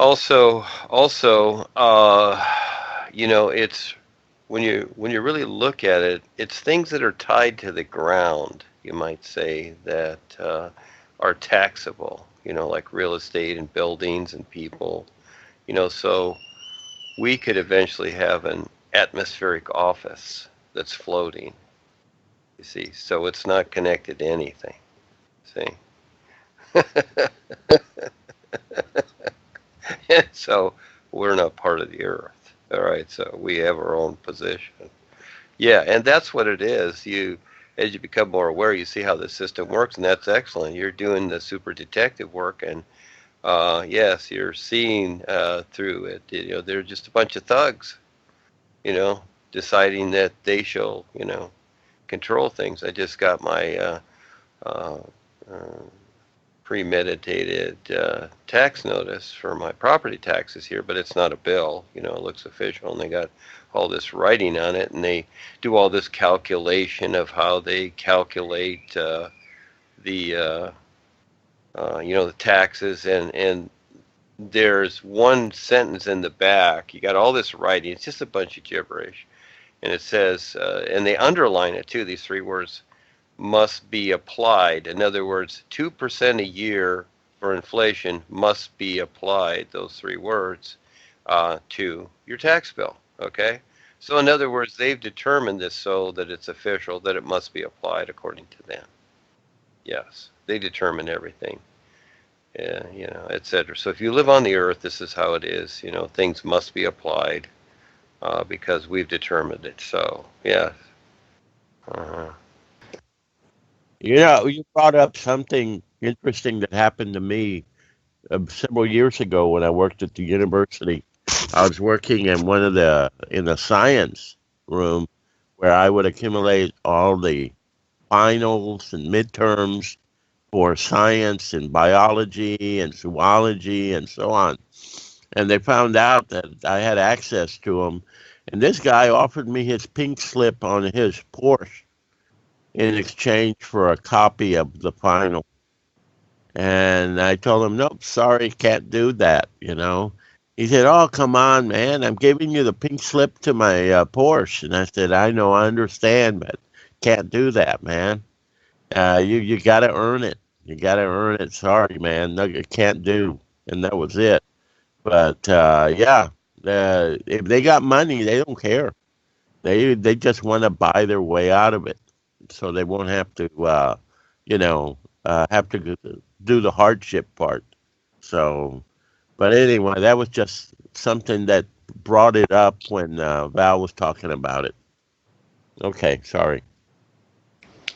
Also, it's when you really look at it, it's things that are tied to the ground, you might say, that are taxable. Like real estate and buildings and people. So we could eventually have an atmospheric office that's floating. You see, so it's not connected to anything. See, so we're not part of the earth. All right, so we have our own position. Yeah, and that's what it is. As you become more aware, you see how the system works, and that's excellent. You're doing the super detective work, and yes, you're seeing through it. They're just a bunch of thugs, you know, deciding that they shall, control things. I just got my uh, uh, premeditated tax notice for my property taxes here, but it's not a bill. It looks official, and they got all this writing on it, and they do all this calculation of how they calculate the the taxes, and there's one sentence in the back. You got all this writing. It's just a bunch of gibberish, and it says, and they underline it too. These three words must be applied. In other words, 2% a year for inflation must be applied, those three words, to your tax bill. Okay? So, in other words, they've determined this so that it's official, that it must be applied according to them. Yes, they determine everything, etc. So, if you live on the earth, this is how it is. Things must be applied because we've determined it. So, yeah. Uh-huh. You brought up something interesting that happened to me several years ago when I worked at the university. I was working in the science room where I would accumulate all the finals and midterms for science and biology and zoology and so on. And they found out that I had access to them. And this guy offered me his pink slip on his Porsche in exchange for a copy of the final. And I told him, nope, sorry, can't do that. He said, oh, come on, man, I'm giving you the pink slip to my Porsche. And I said, I know, I understand, but can't do that, man. You got to earn it. You got to earn it. Sorry, man. No, you can't do. And that was it. But yeah, if they got money, they don't care. They just want to buy their way out of it, so they won't have to, you know, have to do the hardship part. So, but anyway, that was just something that brought it up when Val was talking about it. Okay, sorry.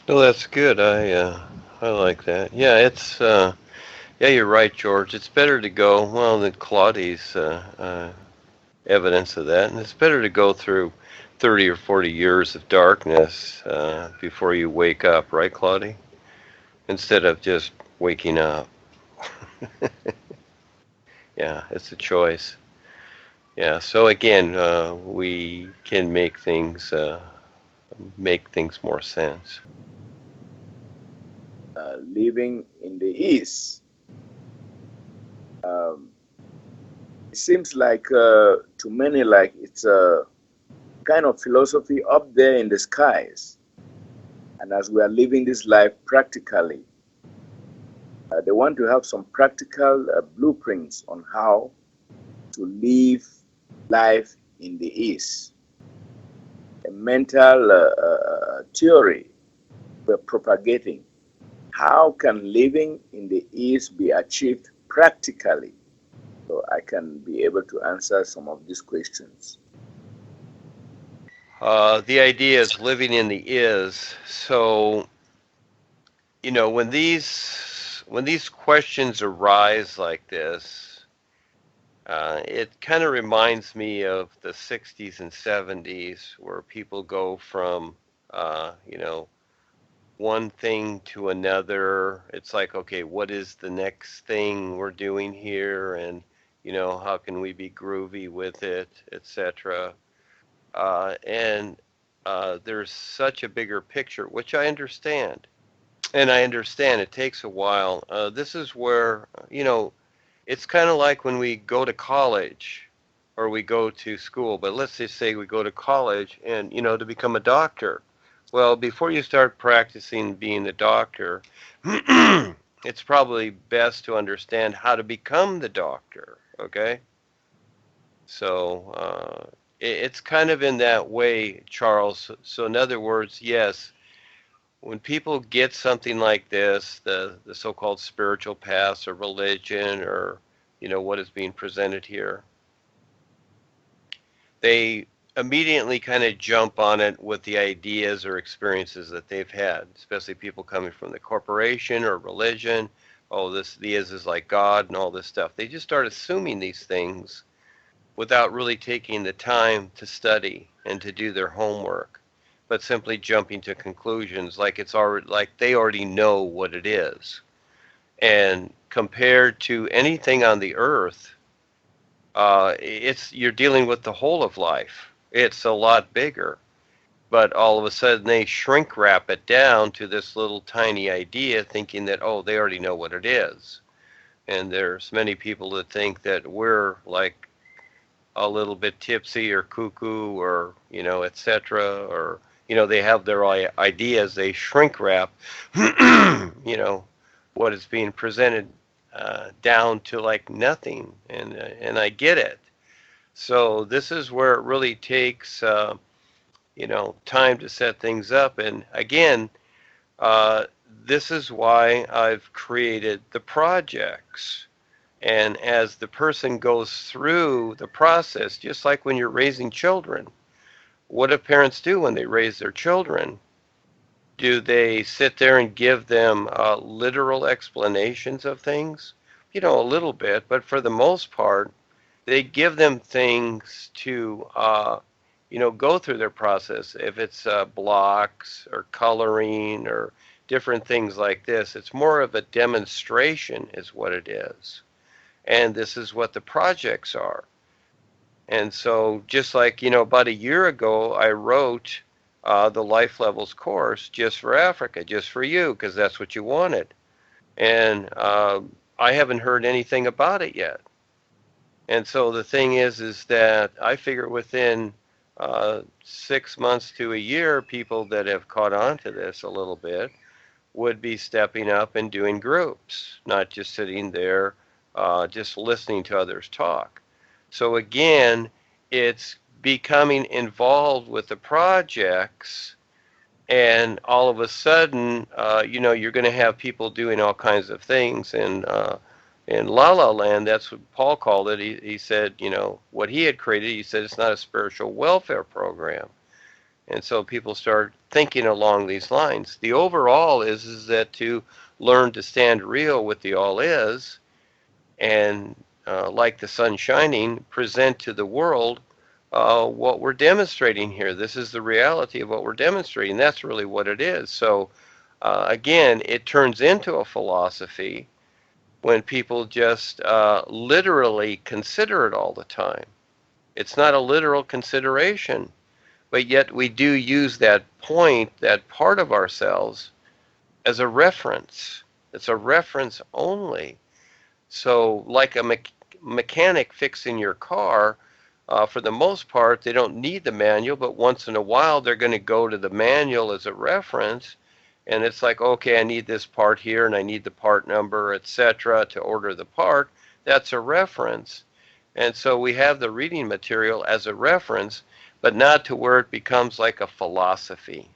No, that's good. I like that. Yeah, yeah, you're right, George. It's better to go, well, than Claudi's evidence of that, and it's better to go through 30 or 40 years of darkness before you wake up, right, Claudia? Instead of just waking up. Yeah, it's a choice. Yeah, so again, we can make things more sense. Living in the East. Um, it seems like to many like it's a kind of philosophy up there in the skies. And as we are living this life practically, they want to have some practical blueprints on how to live life in the East. A mental theory we're propagating. How can living in the East be achieved practically? So I can be able to answer some of these questions. The idea is living in the is. So, when these questions arise like this, it kind of reminds me of the 60s and 70s where people go from, one thing to another. It's like, okay, what is the next thing we're doing here? And, how can we be groovy with it, etc. And there's such a bigger picture, which I understand. And I understand it takes a while. This is where, It's kind of like when we go to college or we go to school, but let's just say we go to college and, to become a doctor. Well, before you start practicing being a doctor, it's probably best to understand how to become the doctor, okay? So it's kind of in that way, Charles. So in other words, yes, when people get something like this, the so-called spiritual path or religion or what is being presented here, they immediately kind of jump on it with the ideas or experiences that they've had, especially people coming from the corporation or religion. Oh, this is like God and all this stuff. They just start assuming these things without really taking the time to study and to do their homework, but simply jumping to conclusions like it's already like they already know what it is. And compared to anything on the earth, it's you're dealing with the whole of life. It's a lot bigger, but all of a sudden they shrink wrap it down to this little tiny idea, thinking that they already know what it is. And there's many people that think that we're like a little bit tipsy or cuckoo or etc. Or they have their ideas. They shrink wrap, what is being presented down to like nothing, and I get it. So this is where it really takes time to set things up. And again, uh, this is why I've created the projects. And as the person goes through the process, just like when you're raising children, what do parents do when they raise their children? Do they sit there and give them literal explanations of things? A little bit, but for the most part, they give them things to, go through their process. If it's blocks or coloring or different things like this, it's more of a demonstration, is what it is. And this is what the projects are. And so, just like, about a year ago, I wrote the Life Levels course just for Africa, just for you, because that's what you wanted. And I haven't heard anything about it yet. And so the thing is that I figure within 6 months to a year, people that have caught on to this a little bit would be stepping up and doing groups, not just sitting there just listening to others talk. So again, it's becoming involved with the projects, and all of a sudden, you're going to have people doing all kinds of things. And in La La Land, that's what Paul called it. He said, what he had created, he said it's not a spiritual welfare program. And so people start thinking along these lines. The overall is that to learn to stand real with the all is, and like the sun shining, present to the world what we're demonstrating here. This is the reality of what we're demonstrating. That's really what it is. So again, it turns into a philosophy when people just literally consider it all the time. It's not a literal consideration, but yet we do use that point, that part of ourselves, as a reference. It's a reference only. So like a mechanic fixing your car, for the most part, they don't need the manual, but once in a while, they're going to go to the manual as a reference. And it's like, okay, I need this part here, and I need the part number, etc., to order the part. That's a reference. And so we have the reading material as a reference, but not to where it becomes like a philosophy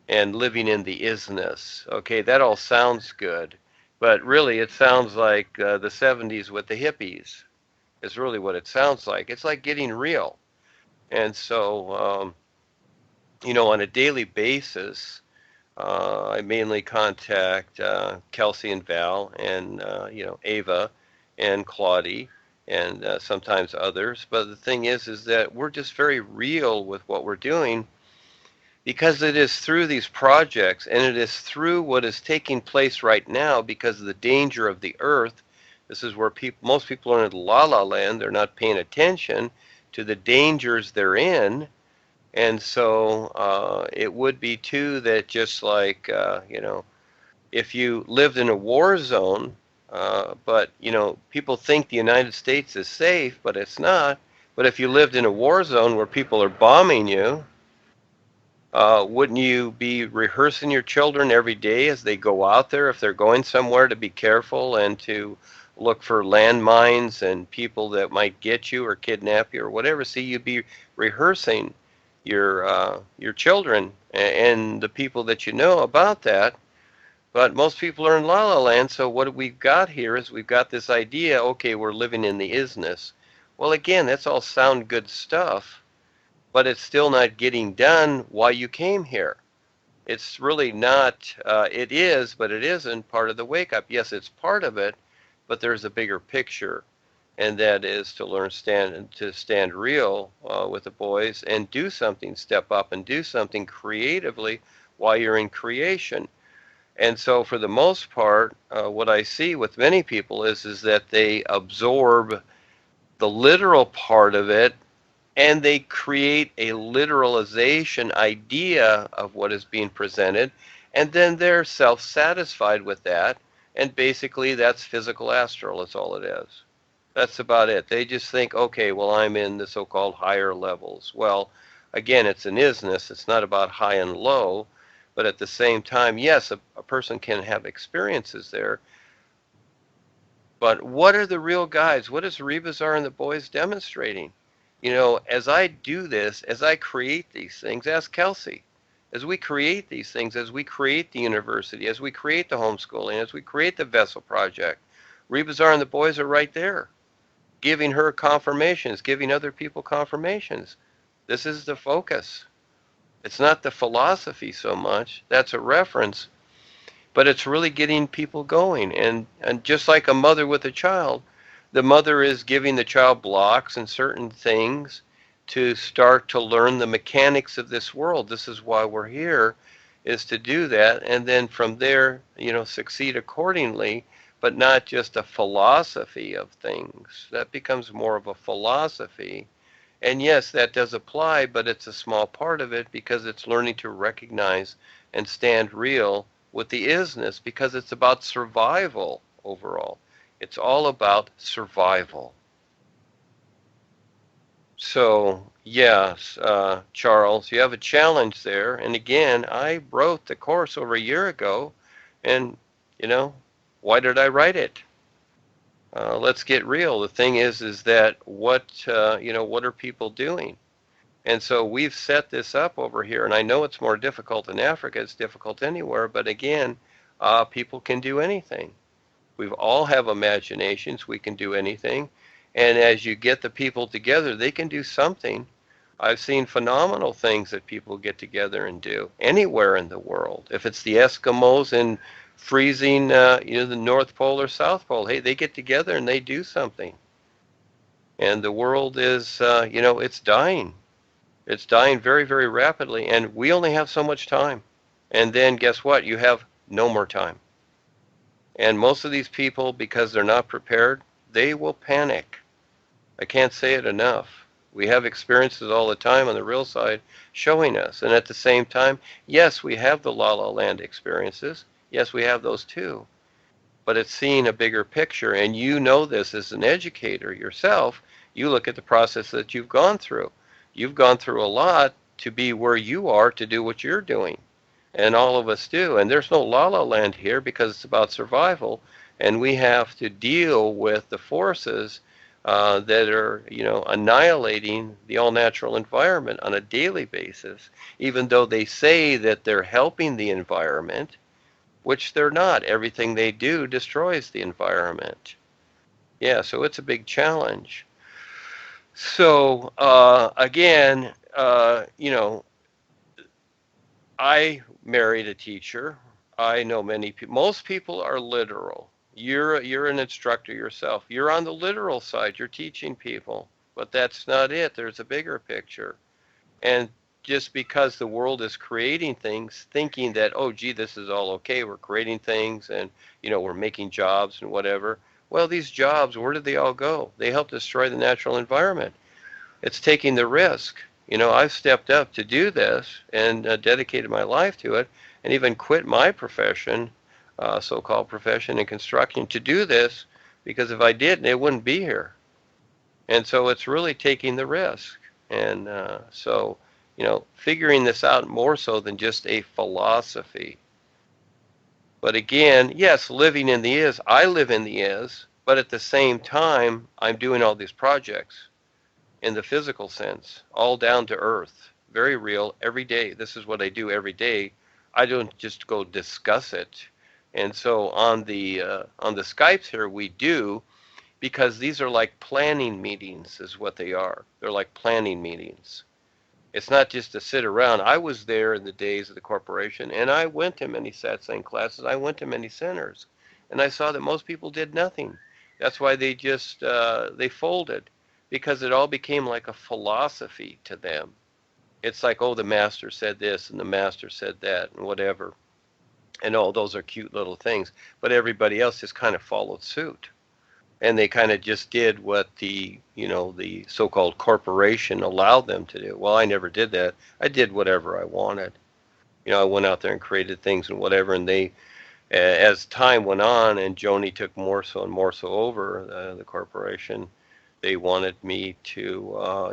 and living in the isness. Okay, that all sounds good, but really it sounds like the 70s with the hippies is really what it sounds like. It's like getting real. And so, on a daily basis, I mainly contact Kelsey and Val and, Ava and Claudie and sometimes others. But the thing is that we're just very real with what we're doing, because it is through these projects and it is through what is taking place right now because of the danger of the earth. This is where most people are in La La Land. They're not paying attention to the dangers they're in. And so it would be too that just like, if you lived in a war zone, But, people think the United States is safe, but it's not. But if you lived in a war zone where people are bombing you, wouldn't you be rehearsing your children every day as they go out there if they're going somewhere to be careful and to look for landmines and people that might get you or kidnap you or whatever? See, you'd be rehearsing your children and the people that you know about that. But most people are in La La Land, so what we've got here is we've got this idea, okay, we're living in the isness. Well, again, that's all sound good stuff, but it's still not getting done why you came here. It's really not, it is, but it isn't part of the wake up. Yes, it's part of it, but there's a bigger picture, and that is to learn to stand real with the boys and do something, step up and do something creatively while you're in creation. And so, for the most part, what I see with many people is that they absorb the literal part of it, and they create a literalization idea of what is being presented, and then they're self-satisfied with that, and basically that's physical astral. That's all it is. That's about it. They just think, okay, well, I'm in the so-called higher levels. Well, again, it's an isness. It's not about high and low. But at the same time, yes, a person can have experiences there. But what are the real guides? What is Rebazar and the boys demonstrating? As I do this, as I create these things, ask Kelsey, as we create these things, as we create the university, as we create the homeschooling, as we create the Vessel Project, Rebazar and the boys are right there, giving her confirmations, giving other people confirmations. This is the focus. It's not the philosophy so much. That's a reference. But it's really getting people going. And just like a mother with a child, the mother is giving the child blocks and certain things to start to learn the mechanics of this world. This is why we're here, is to do that. And then from there, succeed accordingly, but not just a philosophy of things. That becomes more of a philosophy. And yes, that does apply, but it's a small part of it because it's learning to recognize and stand real with the isness, because it's about survival overall. It's all about survival. So, yes, Charles, you have a challenge there. And again, I wrote the course over a year ago, and, why did I write it? Let's get real. The thing is that what are people doing? And so we've set this up over here, and I know it's more difficult in Africa. It's difficult anywhere, but again, people can do anything. We all have imaginations. We can do anything. And as you get the people together, they can do something. I've seen phenomenal things that people get together and do anywhere in the world. If it's the Eskimos in freezing, the North Pole or South Pole, hey, they get together and they do something. And the world is, it's dying. It's dying very, very rapidly, and we only have so much time. And then guess what? You have no more time. And most of these people, because they're not prepared, they will panic. I can't say it enough. We have experiences all the time on the real side showing us. And at the same time, yes, we have the La La Land experiences. Yes, we have those too. But it's seeing a bigger picture. And you know this as an educator yourself. You look at the process that you've gone through. You've gone through a lot to be where you are to do what you're doing. And all of us do. And there's no La La Land here because it's about survival. And we have to deal with the forces that are, annihilating the all-natural environment on a daily basis, even though they say that they're helping the environment, which they're not. Everything they do destroys the environment. Yeah, so it's a big challenge. So, again, I married a teacher. I know many people. Most people are literal. You're an instructor yourself. You're on the literal side. You're teaching people, but that's not it. There's a bigger picture. And just because the world is creating things, thinking that, oh, gee, this is all okay. We're creating things, and we're making jobs and whatever. Well, these jobs, where did they all go? They help destroy the natural environment. It's taking the risk. I've stepped up to do this and dedicated my life to it, and even quit my profession so-called profession in construction to do this, because if I didn't, it wouldn't be here. And so it's really taking the risk. And so, figuring this out more so than just a philosophy. But again, yes, living in the is, I live in the is, but at the same time, I'm doing all these projects in the physical sense, all down to earth, very real, every day. This is what I do every day. I don't just go discuss it. And so on the Skypes here, we do, because these are like planning meetings, is what they are. They're like planning meetings. It's not just to sit around. I was there in the days of the corporation, and I went to many satsang classes. I went to many centers, and I saw that most people did nothing. That's why they just they folded, because it all became like a philosophy to them. It's like, oh, the master said this, and the master said that, and whatever. And all those are cute little things, but everybody else just kind of followed suit. And they kind of just did what the so-called corporation allowed them to do. Well, I never did that. I did whatever I wanted. I went out there and created things and whatever. And they, as time went on, and Joni took more so and more so over the corporation, they wanted me to,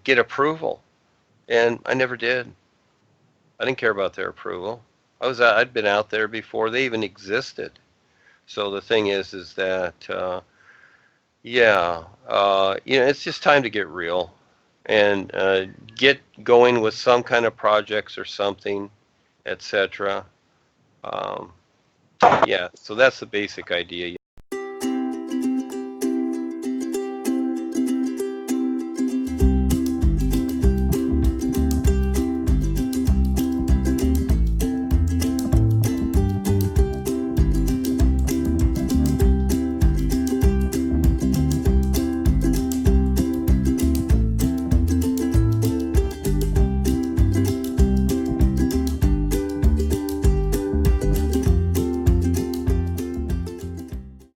get approval, and I never did. I didn't care about their approval. I'd been out there before they even existed. So the thing is that, it's just time to get real and get going with some kind of projects or something, etc. So that's the basic idea.